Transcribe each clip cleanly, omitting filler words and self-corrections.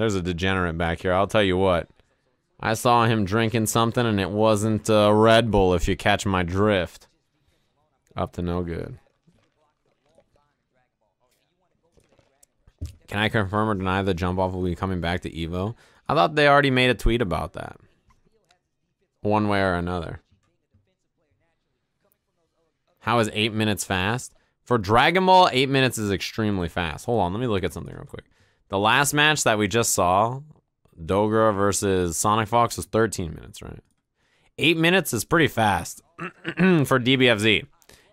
There's a degenerate back here. I'll tell you what. I saw him drinking something, and it wasn't Red Bull, if you catch my drift. Up to no good. Can I confirm or deny the jump-off will be coming back to EVO? I thought they already made a tweet about that. One way or another. How is 8 minutes fast? For Dragon Ball, 8 minutes is extremely fast. Hold on, let me look at something real quick. The last match that we just saw, Dogra versus Sonic Fox, was 13 minutes, right? 8 minutes is pretty fast for DBFZ.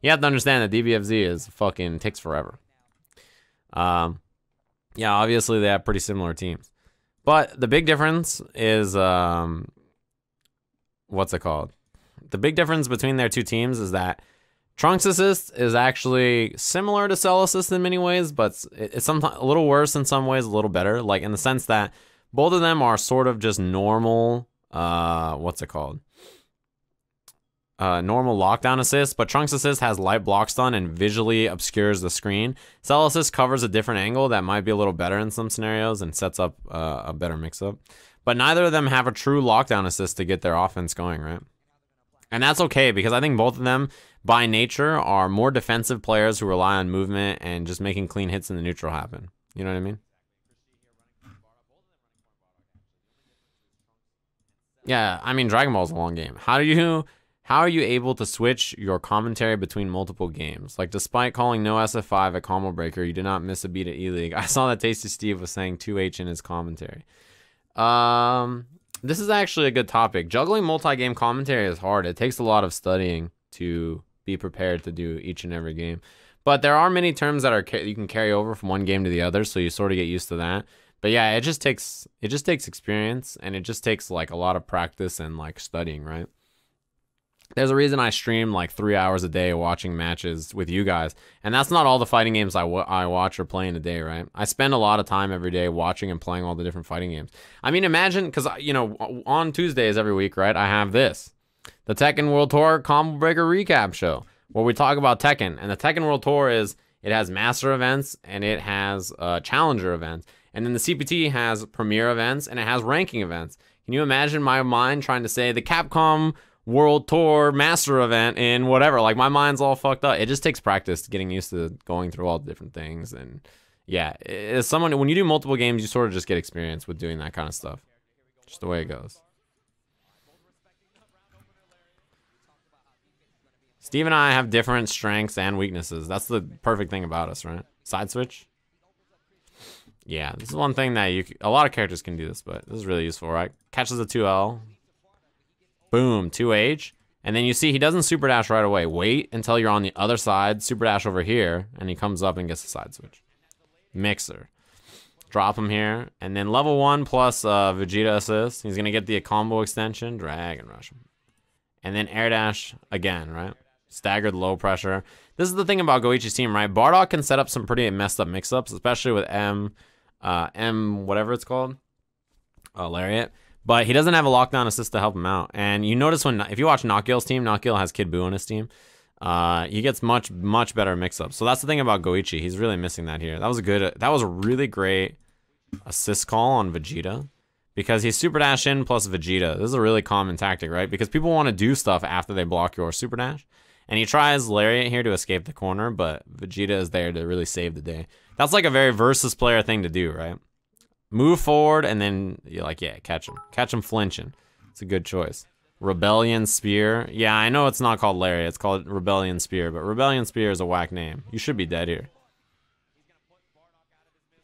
You have to understand that DBFZ is fucking takes forever. Yeah, obviously they have pretty similar teams. But the big difference is, what's it called? The big difference between their two teams is that Trunks Assist is actually similar to Cell Assist in many ways, but it's sometimes a little worse in some ways, a little better. Like in the sense that both of them are sort of just normal, what's it called? Normal lockdown assist, but Trunks Assist has light block stun and visually obscures the screen. Cell Assist covers a different angle that might be a little better in some scenarios and sets up a better mix-up. But neither of them have a true lockdown assist to get their offense going, right? And that's okay, because I think both of them, by nature, are more defensive players who rely on movement and just making clean hits in the neutral happen. You know what I mean? Yeah, I mean, Dragon Ball is a long game. How are you able to switch your commentary between multiple games? Like, despite calling no SF5 at Combo Breaker, you did not miss a beat at E-League. I saw that Tasty Steve was saying 2H in his commentary. This is actually a good topic. Juggling multi-game commentary is hard. It takes a lot of studying to be prepared to do each and every game. But there are many terms that are you can carry over from one game to the other, so you sort of get used to that. But yeah, it just takes experience, and it just takes like a lot of practice and like studying, right? There's a reason I stream like 3 hours a day watching matches with you guys. And that's not all the fighting games I watch or play in a day, right? I spend a lot of time every day watching and playing all the different fighting games. I mean, imagine, because, you know, on Tuesdays every week, right, I have this. The Tekken World Tour Combo Breaker Recap Show, where we talk about Tekken. And the Tekken World Tour it has Master events, and it has Challenger events. And then the CPT has Premier events, and it has Ranking events. Can you imagine my mind trying to say the Capcom World Tour Master event in whatever? Like, my mind's all fucked up. It just takes practice getting used to going through all the different things. And yeah, as someone, when you do multiple games, you sort of just get experience with doing that kind of stuff. Just the way it goes. Steve and I have different strengths and weaknesses. That's the perfect thing about us, right? Side switch. Yeah, this is one thing that a lot of characters can do this, but this is really useful, right? Catches a 2L. Boom, 2H. And then you see he doesn't super dash right away. Wait until you're on the other side, super dash over here, and he comes up and gets a side switch. Mixer. Drop him here. And then level 1 plus Vegeta assist. He's going to get the combo extension, drag and rush him. And then air dash again, right? Staggered low pressure. This is the thing about Goichi's team, right? Bardock can set up some pretty messed up mix-ups, especially with M whatever it's called, Lariat. But he doesn't have a lockdown assist to help him out. And you notice if you watch Knockgill's team, Knockgill has Kid Buu on his team. He gets much better mix-ups. So that's the thing about Goichi. He's really missing that here. That was a really great assist call on Vegeta, because he's super dash in plus Vegeta. This is a really common tactic, right? Because people want to do stuff after they block your super dash. And he tries Lariat here to escape the corner, but Vegeta is there to really save the day. That's like a very versus player thing to do, right? Move forward, and then you're like, yeah, catch him. Catch him flinching. It's a good choice. Rebellion Spear. Yeah, I know it's not called Lariat. It's called Rebellion Spear, but Rebellion Spear is a whack name. You should be dead here.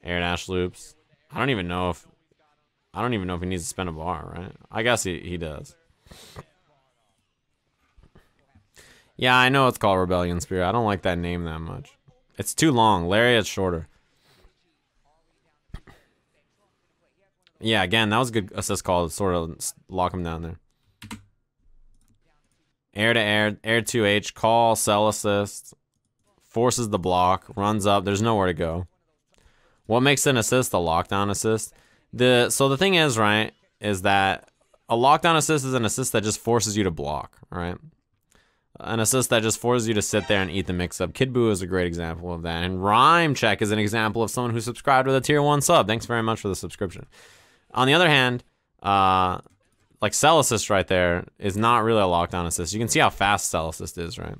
Air dash loops. I don't even know if he needs to spend a bar, right? I guess he does. Yeah, I know it's called Rebellion Spear. I don't like that name that much. It's too long. Lariat's shorter. Yeah, again, that was a good assist call to sort of lock him down there. Air to air, air 2H, call, cell assist, forces the block, runs up. There's nowhere to go. What makes an assist a lockdown assist? So the thing is, right, is that a lockdown assist is an assist that just forces you to block, right? an assist that just forces you to sit there and eat the mix-up. Kid Buu is a great example of that. And Rhyme Check is an example of someone who subscribed with a tier 1 sub. Thanks very much for the subscription. On the other hand, like Cell Assist right there is not really a lockdown assist. You can see how fast Cell Assist is, right?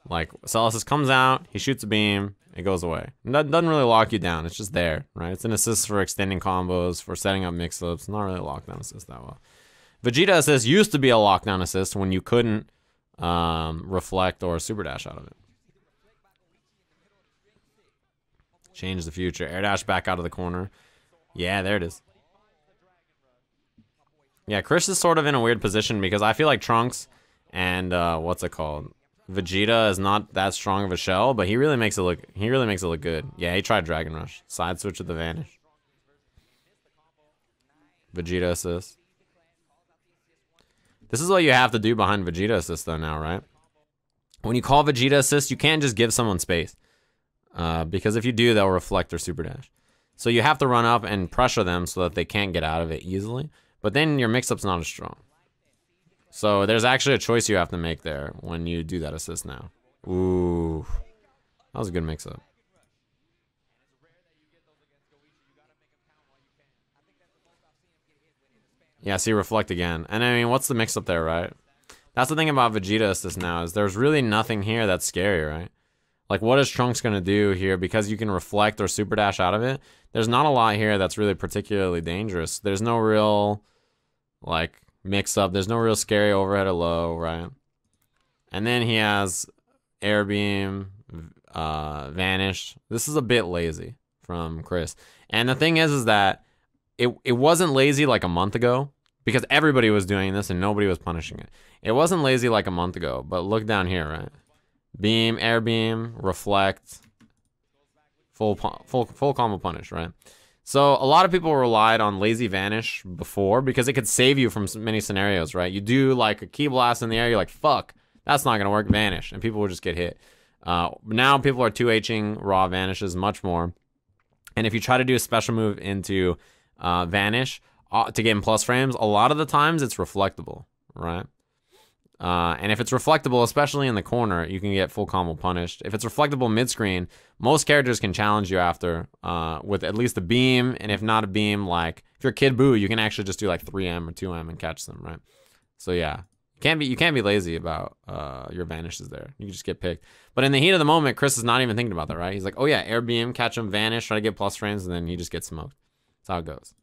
Like, Cell Assist comes out, he shoots a beam, it goes away. And that doesn't really lock you down. It's just there, right? It's an assist for extending combos, for setting up mix-ups. Not really a lockdown assist that well. Vegeta Assist used to be a lockdown assist when you couldn't reflect or super dash out of it. Change the future. Air dash back out of the corner. Yeah, there it is. Yeah, Chris is sort of in a weird position because I feel like Trunks and what's it called? Vegeta is not that strong of a shell, but he really makes it look good. Yeah, he tried Dragon Rush. Side switch with the Vanish. Vegeta assist. This is what you have to do behind Vegeta assist though now, right? When you call Vegeta assist, you can't just give someone space. Because if you do, they'll reflect their super dash. So you have to run up and pressure them so that they can't get out of it easily. But then your mix-up's not as strong. So there's actually a choice you have to make there when you do that assist now. Ooh. That was a good mix-up. Yeah, see, reflect again. And I mean, what's the mix-up there, right? That's the thing about Vegeta assist now, is there's really nothing here that's scary, right? Like, what is Trunks going to do here? Because you can reflect or super dash out of it, there's not a lot here that's really particularly dangerous. There's no real, like, mix-up. There's no real scary overhead or low, right? And then he has Air Beam, Vanish. This is a bit lazy from Chris. And the thing is that it wasn't lazy like a month ago, because everybody was doing this and nobody was punishing it. It wasn't lazy like a month ago, but look down here, right? Beam, Air Beam, Reflect, full combo punish, right? So a lot of people relied on lazy Vanish before because it could save you from many scenarios, right? You do like a Ki Blast in the air, you're like, fuck, that's not gonna work, Vanish, and people will just get hit. Now people are 2Hing raw Vanishes much more, and if you try to do a special move into Vanish to get in plus frames, a lot of the times it's reflectable, right? And if it's reflectable, especially in the corner, you can get full combo punished. If it's reflectable mid-screen, most characters can challenge you after with at least a beam, and if not a beam, like if you're Kid Buu, you can actually just do like 3M or 2M and catch them, right? So yeah, you can't be lazy about your Vanishes there. You can just get picked. But in the heat of the moment, Chris is not even thinking about that, right? He's like, oh yeah, Air Beam, catch him, Vanish, try to get plus frames, and then he just gets smoked. That's how it goes.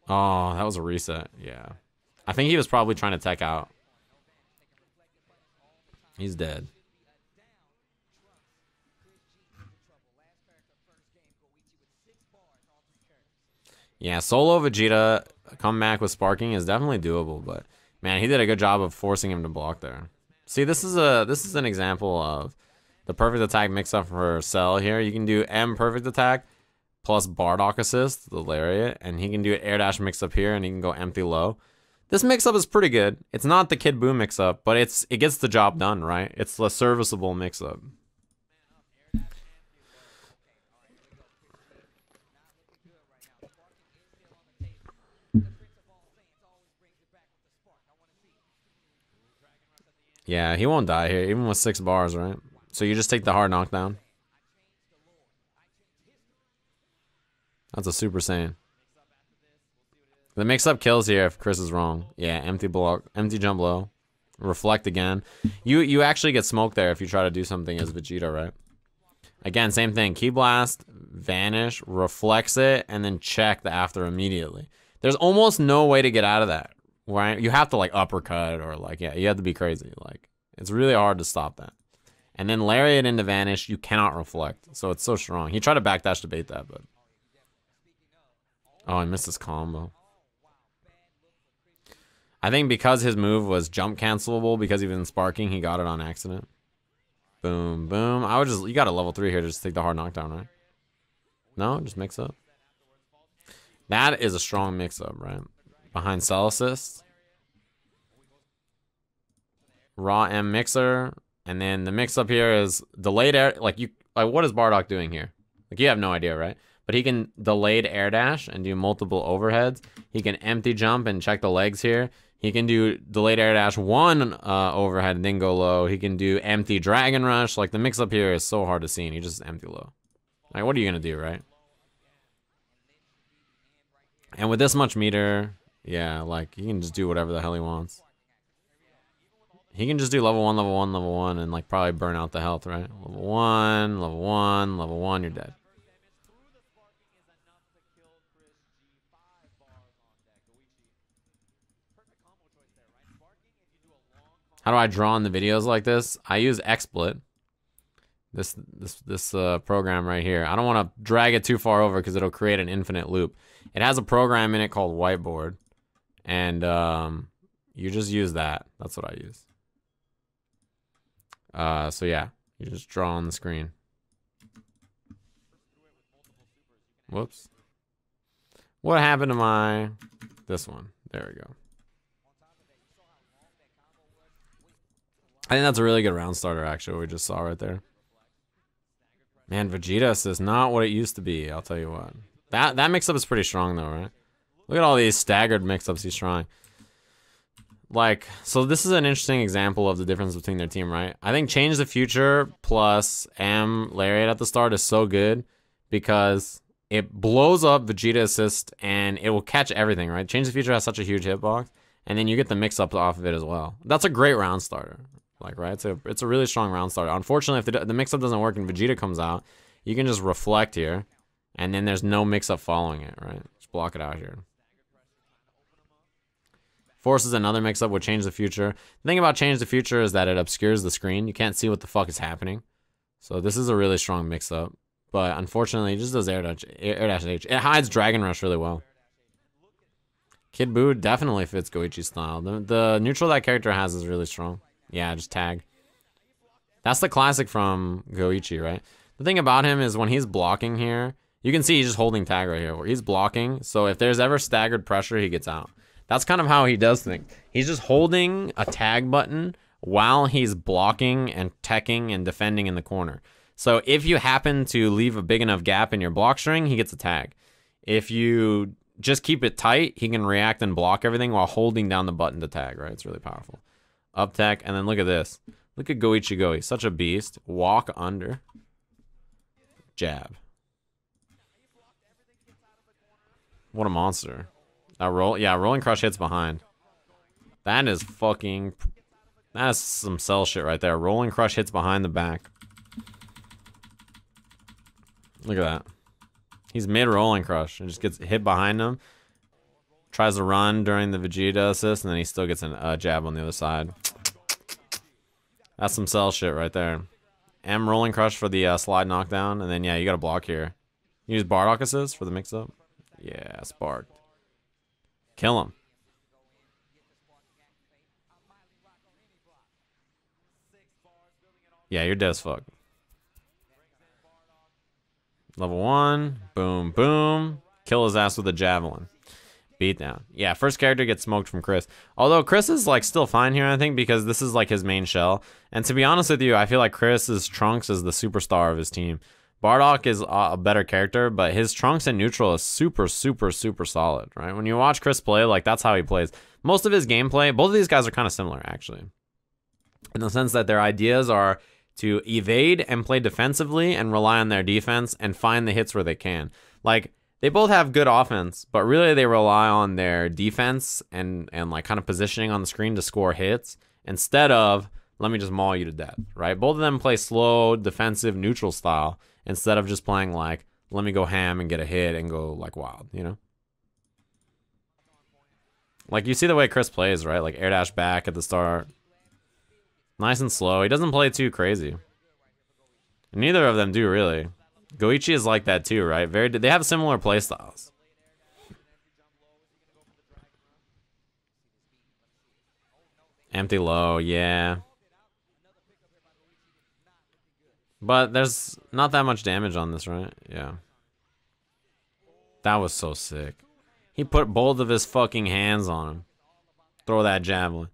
Oh, that was a reset. Yeah. I think he was probably trying to tech out. He's dead. Yeah, solo Vegeta comeback with sparking is definitely doable, but man, he did a good job of forcing him to block there. See, this is an example of the perfect attack mix-up for Cell here. You can do M perfect attack plus Bardock assist, the Lariat, and he can do an air dash mix-up here, and he can go empty low. This mix-up is pretty good. It's not the Kid Buu mix-up, but it gets the job done, right? It's a serviceable mix-up. Yeah, he won't die here, even with 6 bars, right? So you just take the hard knockdown. That's a Super Saiyan. The mix-up kills here if Chris is wrong. Yeah, empty block, empty jump low. Reflect again. You actually get smoked there if you try to do something as Vegeta, right? Again, same thing. Ki Blast, Vanish, reflects it, and then check the after immediately. There's almost no way to get out of that, right? You have to like uppercut or like, yeah, you have to be crazy. Like, it's really hard to stop that. And then Lariat into Vanish, you cannot reflect. So it's so strong. He tried to backdash to bait that, but... Oh, I missed his combo. I think because his move was jump cancelable because he was in sparking, he got it on accident. Boom, boom. You got a level 3 here to just take the hard knockdown, right? No, just mix up. That is a strong mix up, right? Behind Cell Assist. Raw M mixer. And then the mix up here is delayed air. Like what is Bardock doing here? Like you have no idea, right? but he can delayed air dash and do multiple overheads. He can empty jump and check the legs here. He can do delayed air dash 1 overhead and then go low. He can do empty dragon rush. Like, the mix-up here is so hard to see, and he just empty low. Like, what are you going to do, right? And with this much meter, yeah, like, he can just do whatever the hell he wants. He can just do level 1, level 1, level 1, and, like, probably burn out the health, right? Level 1, level 1, level 1, you're dead. How do I draw in the videos like this? I use XSplit. This program right here. I don't want to drag it too far over because it'll create an infinite loop. It has a program in it called Whiteboard, and you just use that. That's what I use. So yeah, you just draw on the screen. Whoops. What happened to this one? There we go. I think that's a really good round starter, actually, what we just saw right there. Man, Vegeta is not what it used to be, I'll tell you what. That mix-up is pretty strong, though, right? Look at all these staggered mix-ups he's trying. Like, so this is an interesting example of the difference between their team, right? I think Change the Future plus M Lariat at the start is so good because it blows up Vegeta Assist and it will catch everything, right? Change the Future has such a huge hitbox, and then you get the mix-ups off of it as well. That's a great round starter. Like, right? It's a really strong round starter. Unfortunately, if the mix-up doesn't work and Vegeta comes out, you can just reflect here, and then there's no mix-up following it, right? Just block it out here. Forces another mix-up would Change the Future. The thing about Change the Future is that it obscures the screen. You can't see what the fuck is happening. So this is a really strong mix-up. But unfortunately, it just does air dash H. It hides Dragon Rush really well. Kid Buu definitely fits Goichi's style. The neutral that character has is really strong. Yeah, just tag. That's the classic from Goichi, right? The thing about him is when he's blocking here, you can see he's just holding tag right here. Where he's blocking, so if there's ever staggered pressure, he gets out. That's kind of how he does things. He's just holding a tag button while he's blocking and teching and defending in the corner. So if you happen to leave a big enough gap in your block string, he gets a tag. If you just keep it tight, he can react and block everything while holding down the button to tag, right? It's really powerful. Up tech, and then look at this. Look at Goichi Go. He's such a beast. Walk under. Jab. What a monster. That roll, yeah, rolling crush hits behind. That is fucking, that is some cell shit right there. Rolling crush hits behind the back. Look at that. He's mid rolling crush and just gets hit behind him. Tries to run during the Vegeta assist, and then he still gets a jab on the other side. That's some cell shit right there. M rolling crush for the slide knockdown, and then yeah, you got to block here. You use Bardock assist for the mix-up. Yeah, sparked. Kill him. Yeah, you're dead as fuck. Level 1, boom, boom. Kill his ass with a javelin. Beatdown. Yeah, first character gets smoked from Chris. Although Chris is like still fine here, I think, because this is like his main shell. And to be honest with you, I feel like Chris's Trunks is the superstar of his team. Bardock is a better character, but his Trunks and neutral is super, super, super solid, right? When you watch Chris play, like that's how he plays. Most of his gameplay, both of these guys are kind of similar, actually. In the sense that their ideas are to evade and play defensively and rely on their defense and find the hits where they can. Like, they both have good offense, but really they rely on their defense and like kind of positioning on the screen to score hits instead of, let me just maul you to death, right? Both of them play slow, defensive, neutral style instead of just playing like, let me go ham and get a hit and go like wild, you know? Like you see the way Chris plays, right? Like air dash back at the start. Nice and slow. He doesn't play too crazy. And neither of them do really. Goichi is like that too, right? They have similar play styles. Empty low, yeah. But there's not that much damage on this, right? Yeah. That was so sick. He put both of his fucking hands on him. Throw that javelin.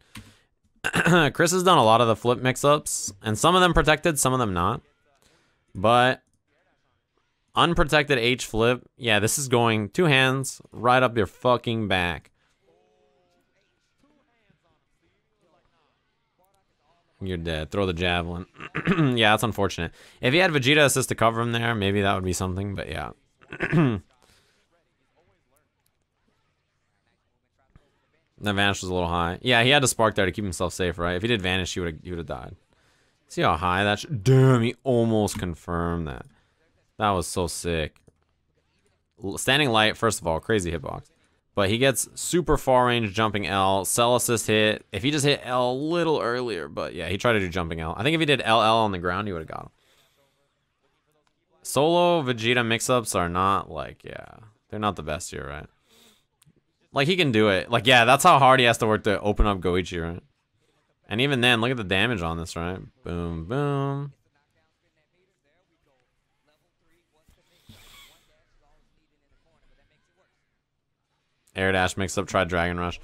Chris has done a lot of the flip mix-ups, and some of them protected, some of them not. But Unprotected H flip. Yeah, this is going 2 hands right up your fucking back. You're dead. Throw the javelin. Yeah, that's unfortunate. If he had Vegeta assist to cover him there, maybe that would be something, but yeah. That vanish was a little high. Yeah, he had to spark there to keep himself safe, right? If he did vanish, he would have died. See how high that damn, he almost confirmed that. That was so sick. Standing light, first of all, crazy hitbox. But he gets super far range jumping L. Cell assist hit. If he just hit L a little earlier, but yeah, he tried to do jumping L. I think if he did LL on the ground, he would have got him. Solo Vegeta mix-ups are not like, yeah, they're not the best here, right? Like, he can do it. Like, yeah, that's how hard he has to work to open up Go1, right? And even then, look at the damage on this, right? Boom, boom. Air dash mix up, try Dragon Rush.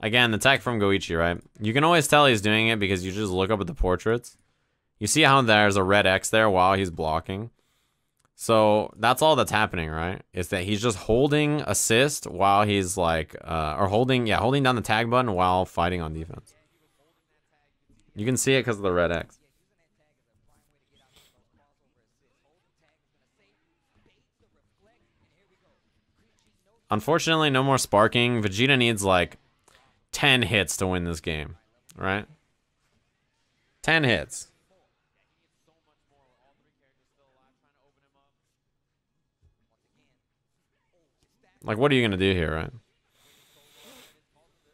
Again, the tech from Go1, right? You can always tell he's doing it because you just look up at the portraits. You see how there's a red X there while he's blocking. So that's all that's happening, right? Is that he's just holding assist while he's like, or holding down the tag button while fighting on defense. You can see it because of the red X. Unfortunately, no more sparking. Vegeta needs like 10 hits to win this game, right? 10 hits. Like, what are you going to do here, right?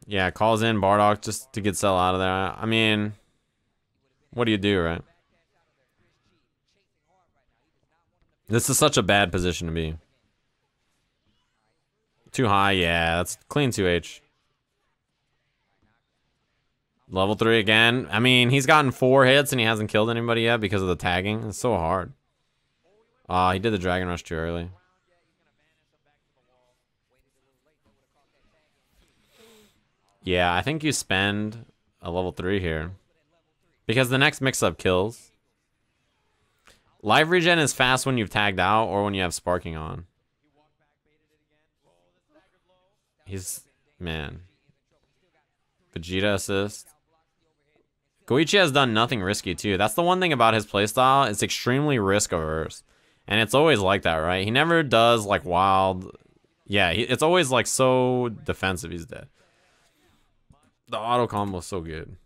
Yeah, calls in Bardock just to get Cell out of there. I mean, what do you do, right? This is such a bad position to be. Too high, yeah, that's clean 2H. Level 3 again. I mean, he's gotten 4 hits and he hasn't killed anybody yet because of the tagging. It's so hard. He did the Dragon Rush too early. Yeah, I think you spend a level 3 here. Because the next mix-up kills. Life regen is fast when you've tagged out or when you have sparking on. He's, man. Vegeta assist. Go1 has done nothing risky too. That's the one thing about his playstyle. It's extremely risk averse. And it's always like that, right? He never does like wild. Yeah, it's always like so defensive he's dead. The auto combo is so good.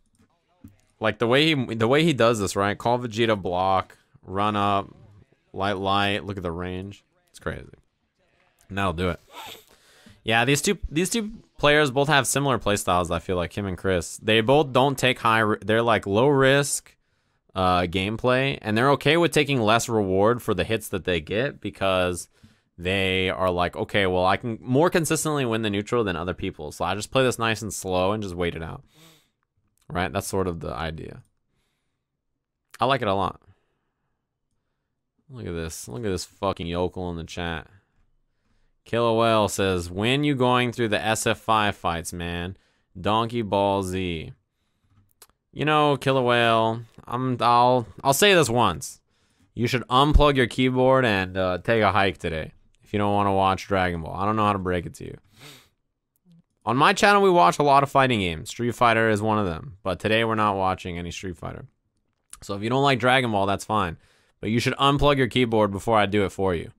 Like the way he does this, right? Call Vegeta block, run up, light, look at the range. It's crazy. And that'll do it. Yeah, these two players both have similar playstyles, I feel like, him and Chris. They both don't take they're like low risk gameplay, and they're okay with taking less reward for the hits that they get because they are like, okay, well, I can more consistently win the neutral than other people. So I just play this nice and slow and just wait it out. Right? That's sort of the idea. I like it a lot. Look at this. Look at this fucking yokel in the chat. Killer Whale says, when you going through the SF5 fights, man? Donkey Ball Z. You know, Killer Whale, I'll say this once. You should unplug your keyboard and take a hike today if you don't want to watch Dragon Ball. I don't know how to break it to you. On my channel, we watch a lot of fighting games. Street Fighter is one of them. But today, we're not watching any Street Fighter. So if you don't like Dragon Ball, that's fine. But you should unplug your keyboard before I do it for you.